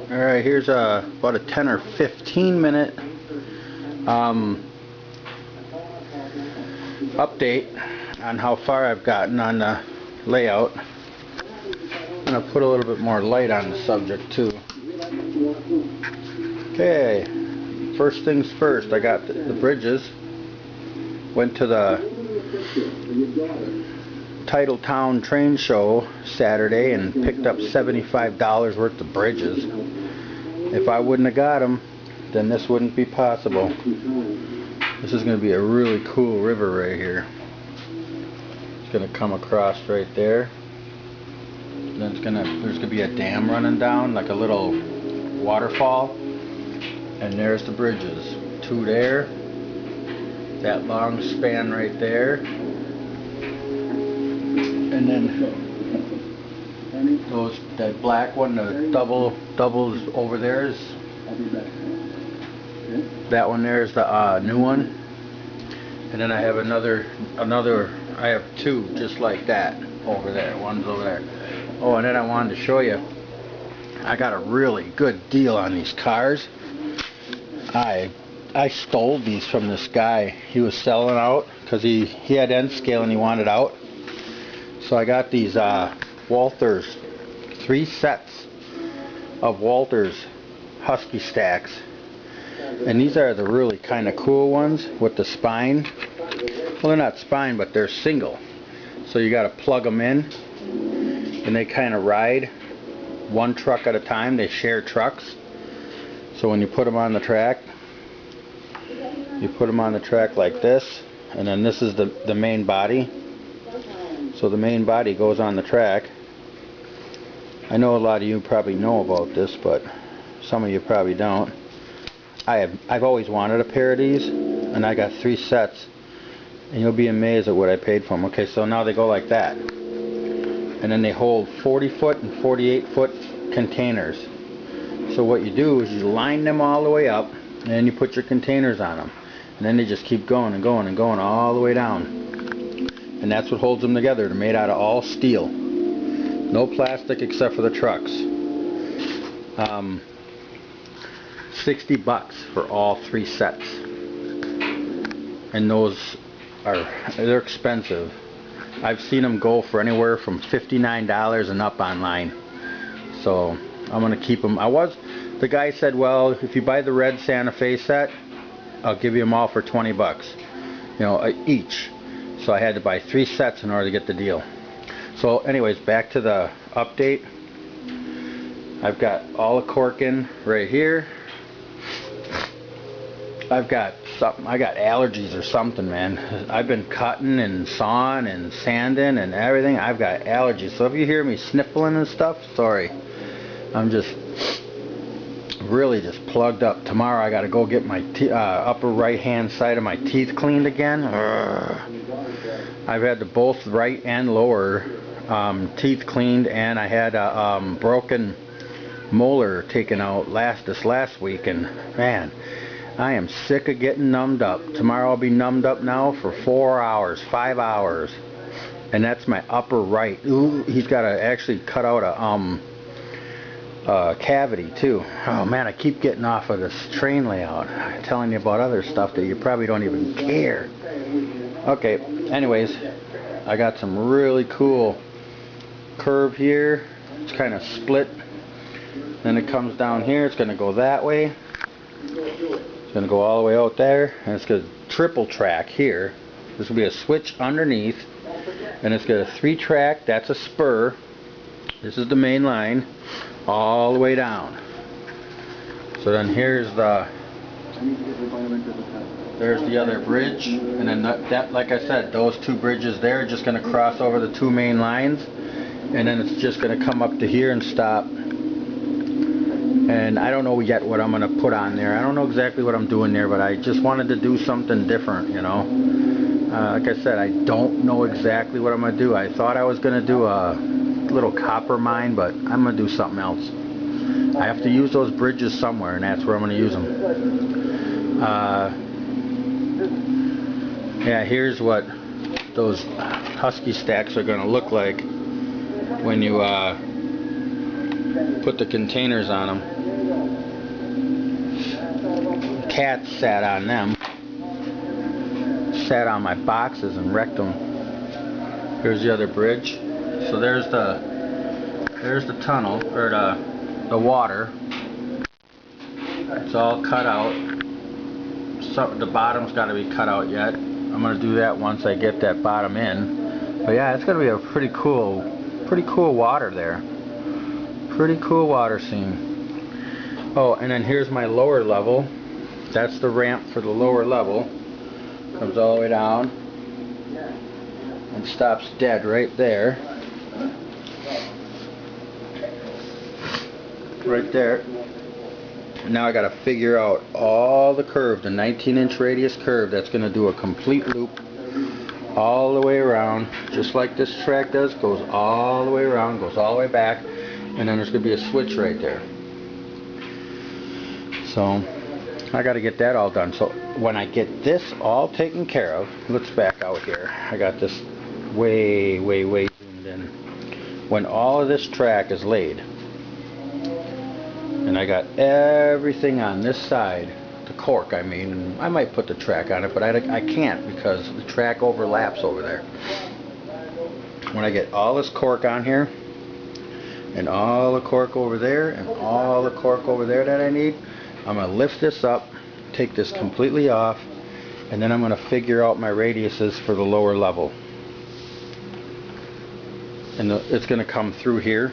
Alright, here's about a 10 or 15 minute update on how far I've gotten on the layout. I'm going to put a little bit more light on the subject too. Okay, first things first, I got the bridges. Went to the Titletown train show Saturday and picked up $75 worth of bridges. If I wouldn't have got them, then this wouldn't be possible. This is going to be a really cool river right here. It's going to come across right there. And then there's going to be a dam running down, like a little waterfall. And there's the bridges. Two there. That long span right there. And then that black one, the doubles over there is that one there is the new one. And then I have another I have two just like that over there. One's over there. Oh, and then I wanted to show you, I got a really good deal on these cars. I stole these from this guy. He was selling out because he had end scale and he wanted out. So I got these Walthers, 3 sets of Walthers Husky stacks. And these are the really kind of cool ones with the spine. Well, they're not spine, but they're single. So you got to plug them in. And they kind of ride one truck at a time. They share trucks. So when you put them on the track, you put them on the track like this. And then this is the main body. So the main body goes on the track. I know a lot of you probably know about this, but some of you probably don't. I've always wanted a pair of these, and I got 3 sets, and you'll be amazed at what I paid for them. Okay, so now they go like that, and then they hold 40-foot and 48-foot containers. So what you do is you line them all the way up, and then you put your containers on them, and then they just keep going and going and going all the way down. And that's what holds them together. They're made out of all steel. No plastic except for the trucks. $60 for all 3 sets. And they're expensive. I've seen them go for anywhere from $59 and up online. So I'm gonna keep them. The guy said, well, if you buy the red Santa Fe set, I'll give you them all for 20 bucks, each. So I had to buy 3 sets in order to get the deal. So anyways, back to the update. I've got all the corking right here. I got allergies or something, man. I've been cutting and sawing and sanding and everything. I've got allergies. So if you hear me sniffling and stuff, sorry. I'm just really just plugged up. Tomorrow I got to go get my upper right hand side of my teeth cleaned again. I've had both right and lower teeth cleaned, and I had a broken molar taken out this last week, and man, I am sick of getting numbed up. Tomorrow I'll be numbed up now for 4 hours, 5 hours, and that's my upper right. Ooh, he's got to actually cut out a cavity too. Oh man, I keep getting off of this train layout. I'm telling you about other stuff that you probably don't even care. Okay, anyways, I got some really cool curve here. It's kind of split. Then it comes down here. It's going to go that way. It's going to go all the way out there, and it's going to triple track here. This will be a switch underneath, and it's got a 3-track. That's a spur. This is the main line, all the way down. So then there's the other bridge, and then that, like I said, those 2 bridges there are just going to cross over the 2 main lines, and then it's just going to come up to here and stop. And I don't know yet what I'm going to put on there. I don't know exactly what I'm doing there, but I just wanted to do something different, like I said, I don't know exactly what I'm going to do. I thought I was going to do a little copper mine, but I'm going to do something else. I have to use those bridges somewhere, and that's where I'm going to use them. Yeah, here's what those Husky stacks are going to look like when you put the containers on them. Cats sat on them. Sat on my boxes and wrecked them. Here's the other bridge. So there's the tunnel, or the water. It's all cut out. So the bottom's got to be cut out yet. I'm gonna do that once I get that bottom in. But yeah, it's gonna be a pretty cool water there. Pretty cool water scene. Oh, and then here's my lower level. That's the ramp for the lower level. Comes all the way down and stops dead right there. Right there. Now I gotta figure out all the curve, the 19-inch radius curve that's gonna do a complete loop all the way around, just like this track does. Goes all the way around, goes all the way back, and then there's gonna be a switch right there. So I gotta get that all done. So when I get this all taken care of, let's back out here. I got this way zoomed in. When all of this track is laid, and I got everything on this side, the cork I mean, and I might put the track on it, but I can't because the track overlaps over there. When I get all this cork on here, and all the cork over there, and all the cork over there that I need, I'm going to lift this up, take this completely off, and then I'm going to figure out my radiuses for the lower level. And it's going to come through here,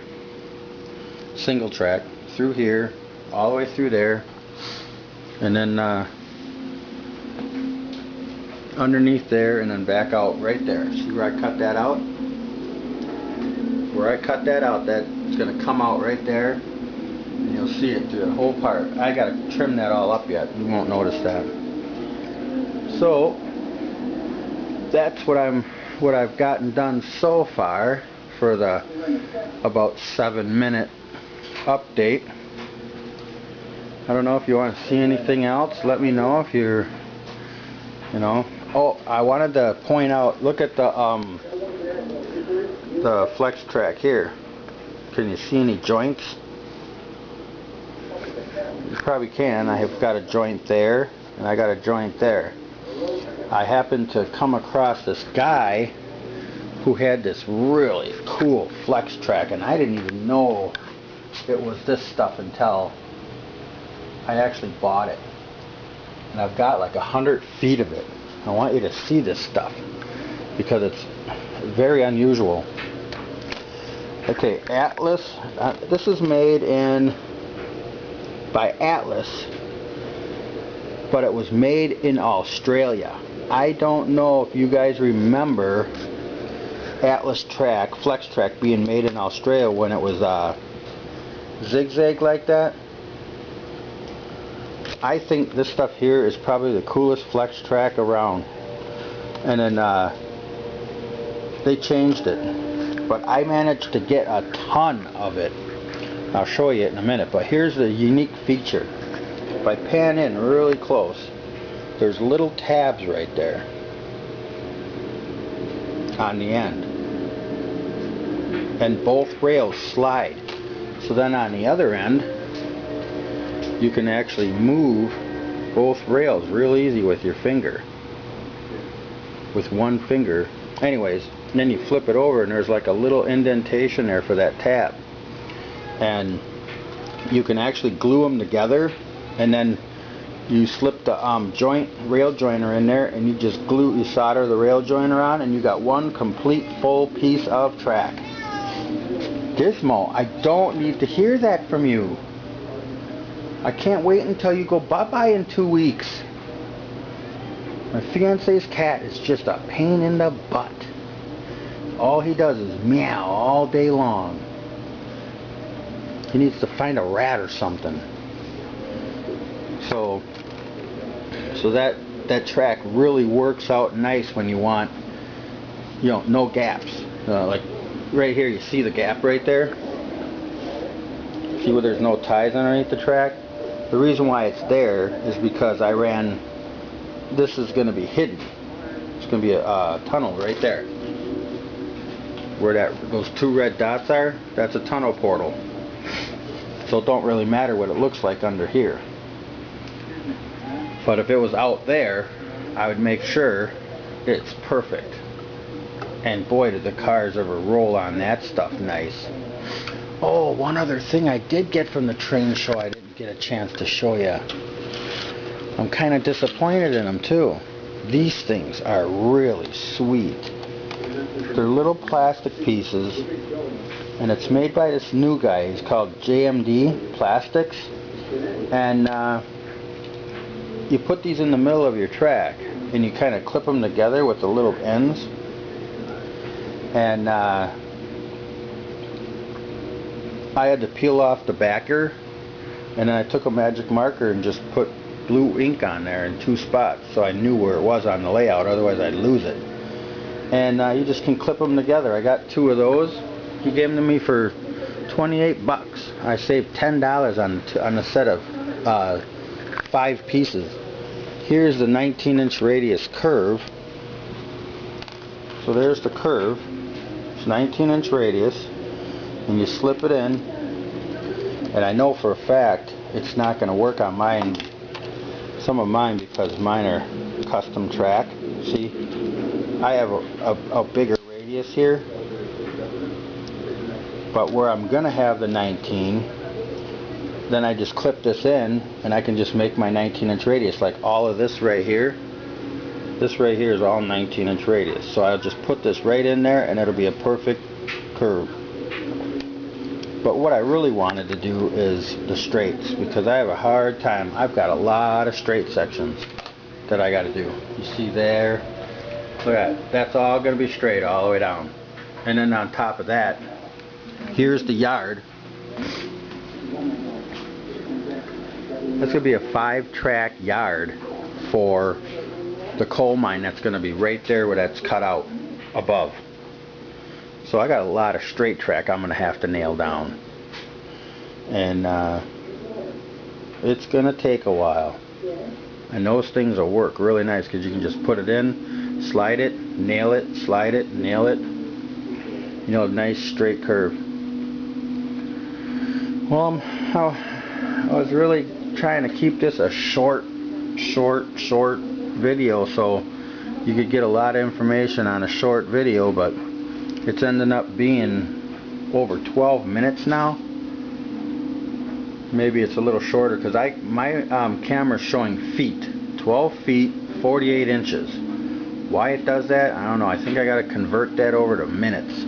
single track, through here, all the way through there, and then underneath there, and then back out right there. See where I cut that out? Where I cut that out, that's going to come out right there, and you'll see it through the whole part. I got to trim that all up yet. You won't notice that. So that's what I've gotten done so far for the about 7-minute update. I don't know if you want to see anything else. Let me know if you're, Oh, I wanted to point out. Look at the flex track here. Can you see any joints? You probably can. I have got a joint there, and I got a joint there. I happened to come across this guy who had this really cool flex track, and I didn't even know it was this stuff until I actually bought it. And I've got like 100 feet of it. I want you to see this stuff because it's very unusual. Okay, Atlas. This is made by Atlas, but it was made in Australia. I don't know if you guys remember Atlas track, flex track being made in Australia when it was zigzag like that. I think this stuff here is probably the coolest flex track around. And then they changed it, but I managed to get a ton of it. I'll show you it in a minute, but here's the unique feature. If I pan in really close, there's little tabs right there on the end, and both rails slide. So then on the other end, you can actually move both rails real easy with your finger, with one finger. Anyways, then you flip it over and there's like a little indentation there for that tab, and you can actually glue them together, and then you slip the rail joiner in there, and you just you solder the rail joiner on, and you got one complete full piece of track. Gizmo, I don't need to hear that from you. I can't wait until you go bye-bye in 2 weeks. My fiance's cat is just a pain in the butt. All he does is meow all day long. He needs to find a rat or something. So that track really works out nice when you want, no gaps. Like right here, you see the gap right there? See where there's no ties underneath the track? The reason why it's there is because this is going to be hidden. It's going to be a tunnel right there. Where those 2 red dots are, that's a tunnel portal. So it don't really matter what it looks like under here. But if it was out there, I would make sure it's perfect. And boy, did the cars ever roll on that stuff nice. Oh, one other thing I did get from the train show I didn't get a chance to show you. I'm kind of disappointed in them too. These things are really sweet. They're little plastic pieces, and it's made by this new guy. He's called JMD Plastics, and you put these in the middle of your track, and you kind of clip them together with the little ends, and I had to peel off the backer, and then I took a magic marker and just put blue ink on there in 2 spots so I knew where it was on the layout, otherwise I'd lose it. And you just can clip them together. I got 2 of those. He gave them to me for 28 bucks. I saved $10 on the set of 5 pieces. Here's the 19-inch radius curve. So there's the curve. It's 19-inch radius, and you slip it in. And I know for a fact it's not going to work on mine, some of mine, because mine are custom track. See, I have a bigger radius here, but where I'm going to have the 19, then I just clip this in, and I can just make my 19-inch radius. Like all of this right here. This right here is all 19-inch radius. So I'll just put this right in there, and it'll be a perfect curve. But what I really wanted to do is the straights, because I have a hard time. I've got a lot of straight sections that I got to do. You see there? Look at that. That's all going to be straight all the way down. And then on top of that, here's the yard. That's going to be a 5-track yard for the coal mine that's going to be right there where that's cut out above. So I got a lot of straight track I'm going to have to nail down. And it's going to take a while. And those things will work really nice because you can just put it in, slide it, nail it, slide it, nail it. You know, nice straight curve. Well, I was really trying to keep this a short video so you could get a lot of information on a short video, but it's ending up being over 12 minutes now. Maybe it's a little shorter because my camera's showing feet, 12 feet 48 inches. Why it does that, I don't know. I think I got to convert that over to minutes.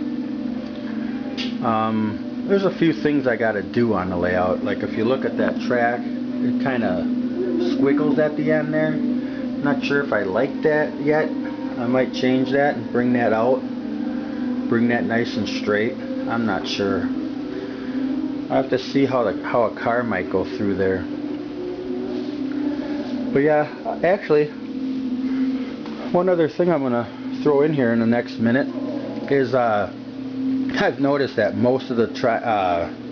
There's a few things I got to do on the layout. Like if you look at that track, it kind of squiggles at the end there. Not sure if I like that yet. I might change that and bring that out, bring that nice and straight. I'm not sure. I have to see how a car might go through there. But yeah, actually, one other thing I'm gonna throw in here in the next minute is I've noticed that most of the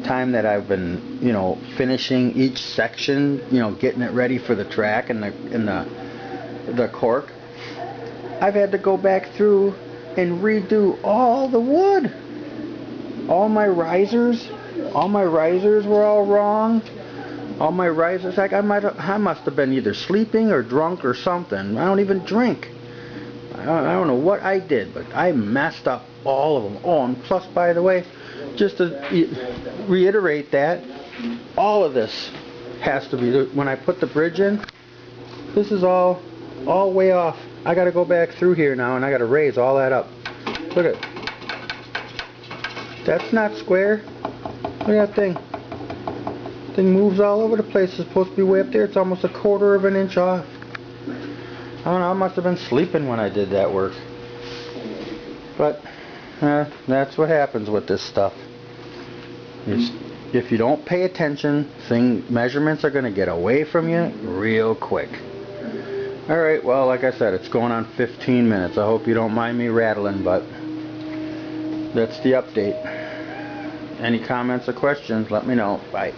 time that I've been, you know, finishing each section, you know, getting it ready for the track and the cork, I've had to go back through and redo all the wood. All my risers were all wrong. All my risers, like I must have been either sleeping or drunk or something. I don't even drink. I don't know what I did, but I messed up all of them. Oh, and plus, by the way, just to reiterate that, all of this has to be, when I put the bridge in, this is all way off. I got to go back through here now, and I got to raise all that up. Look at it. That's not square. Look at that thing. Thing moves all over the place. It's supposed to be way up there. It's almost 1/4 of an inch off. I don't know. I must have been sleeping when I did that work. But that's what happens with this stuff. If you don't pay attention, measurements are going to get away from you real quick. Alright, well, like I said, it's going on 15 minutes. I hope you don't mind me rattling, but that's the update. Any comments or questions, let me know. Bye.